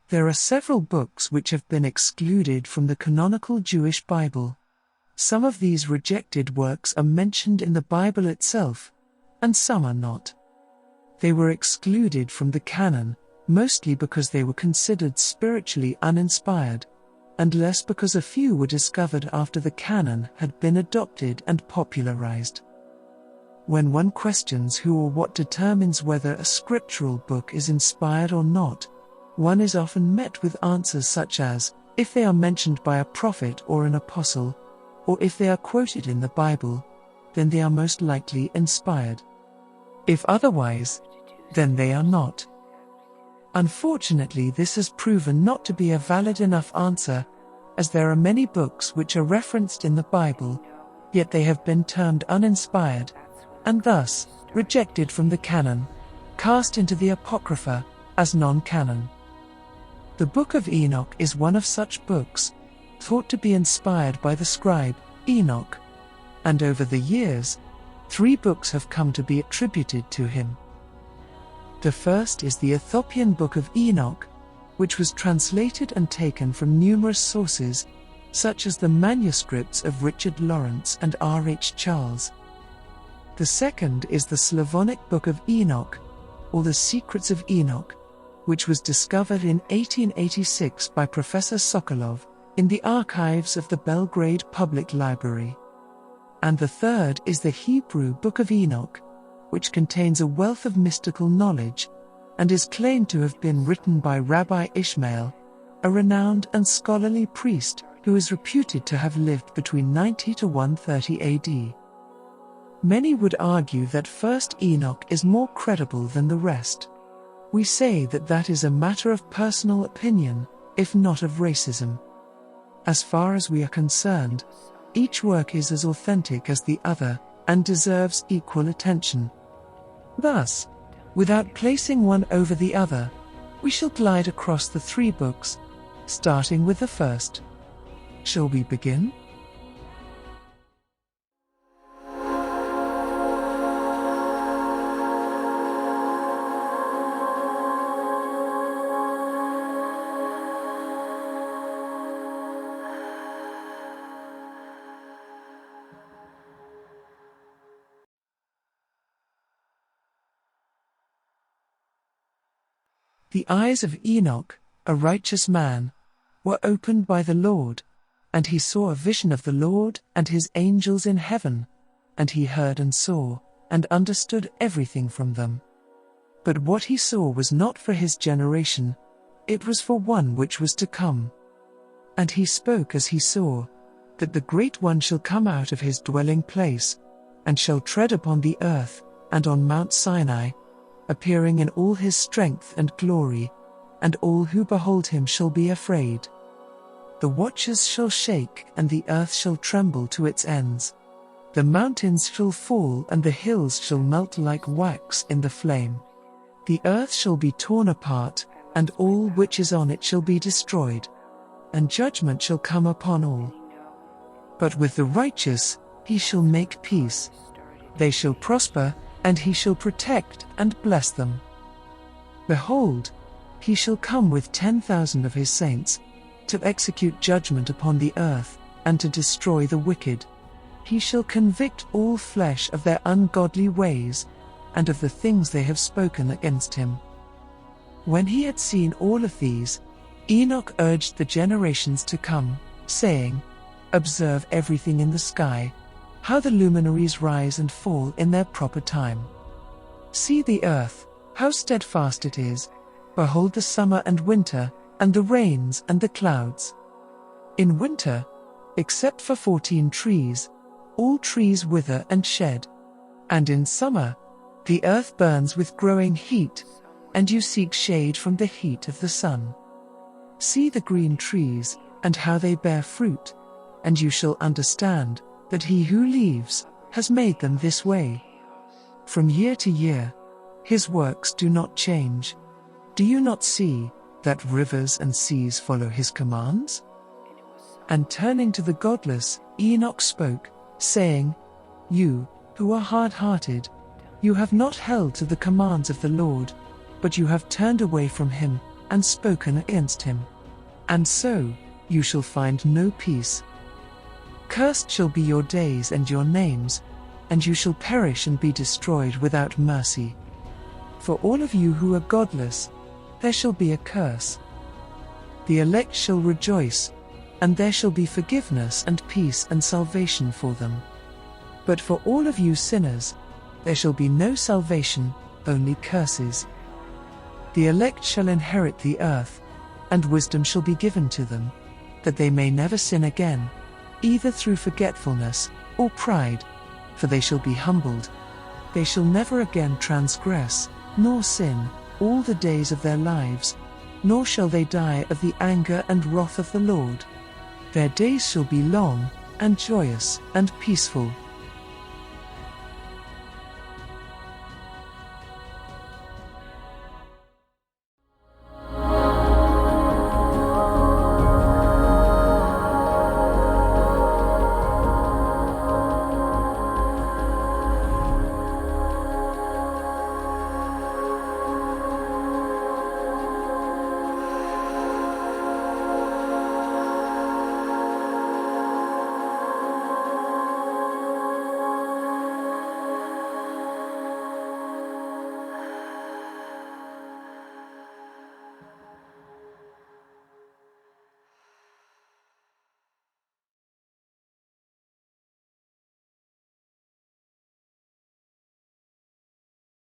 There are several books which have been excluded from the canonical Jewish Bible. Some of these rejected works are mentioned in the Bible itself, and some are not. They were excluded from the canon, mostly because they were considered spiritually uninspired, and less because a few were discovered after the canon had been adopted and popularized. When one questions who or what determines whether a scriptural book is inspired or not, one is often met with answers such as, if they are mentioned by a prophet or an apostle, or if they are quoted in the Bible, then they are most likely inspired. If otherwise, then they are not. Unfortunately, this has proven not to be a valid enough answer, as there are many books which are referenced in the Bible, yet they have been termed uninspired, and thus rejected from the canon, cast into the Apocrypha as non-canon. The Book of Enoch is one of such books, thought to be inspired by the scribe, Enoch, and over the years, 3 books have come to be attributed to him. The first is the Ethiopian Book of Enoch, which was translated and taken from numerous sources, such as the manuscripts of Richard Lawrence and R. H. Charles. The second is the Slavonic Book of Enoch, or the Secrets of Enoch, which was discovered in 1886 by Professor Sokolov in the archives of the Belgrade Public Library. And the third is the Hebrew Book of Enoch, which contains a wealth of mystical knowledge, and is claimed to have been written by Rabbi Ishmael, a renowned and scholarly priest who is reputed to have lived between 90 to 130 AD. Many would argue that First Enoch is more credible than the rest. We say that is a matter of personal opinion, if not of racism. As far as we are concerned, each work is as authentic as the other, and deserves equal attention. Thus, without placing one over the other, we shall glide across the 3 books, starting with the first. Shall we begin? The eyes of Enoch, a righteous man, were opened by the Lord, and he saw a vision of the Lord and his angels in heaven, and he heard and saw, and understood everything from them. But what he saw was not for his generation, it was for one which was to come. And he spoke as he saw, that the Great One shall come out of his dwelling place, and shall tread upon the earth, and on Mount Sinai, appearing in all his strength and glory, and all who behold him shall be afraid. The watchers shall shake, and the earth shall tremble to its ends. The mountains shall fall, and the hills shall melt like wax in the flame. The earth shall be torn apart, and all which is on it shall be destroyed, and judgment shall come upon all. But with the righteous he shall make peace. They shall prosper, and he shall protect and bless them. Behold, he shall come with 10,000 of his saints, to execute judgment upon the earth, and to destroy the wicked. He shall convict all flesh of their ungodly ways, and of the things they have spoken against him. When he had seen all of these, Enoch urged the generations to come, saying, Observe everything in the sky, how the luminaries rise and fall in their proper time. See the earth, how steadfast it is. Behold the summer and winter, and the rains and the clouds. In winter, except for 14 trees, all trees wither and shed. And in summer, the earth burns with growing heat, and you seek shade from the heat of the sun. See the green trees, and how they bear fruit, and you shall understand that he who lives has made them this way. From year to year, his works do not change. Do you not see that rivers and seas follow his commands? And turning to the godless, Enoch spoke, saying, You, who are hard-hearted, you have not held to the commands of the Lord, but you have turned away from him, and spoken against him. And so, you shall find no peace. Cursed shall be your days and your names, and you shall perish and be destroyed without mercy. For all of you who are godless, there shall be a curse. The elect shall rejoice, and there shall be forgiveness and peace and salvation for them. But for all of you sinners, there shall be no salvation, only curses. The elect shall inherit the earth, and wisdom shall be given to them, that they may never sin again, either through forgetfulness or pride, for they shall be humbled. They shall never again transgress, nor sin, all the days of their lives, nor shall they die of the anger and wrath of the Lord. Their days shall be long, and joyous, and peaceful,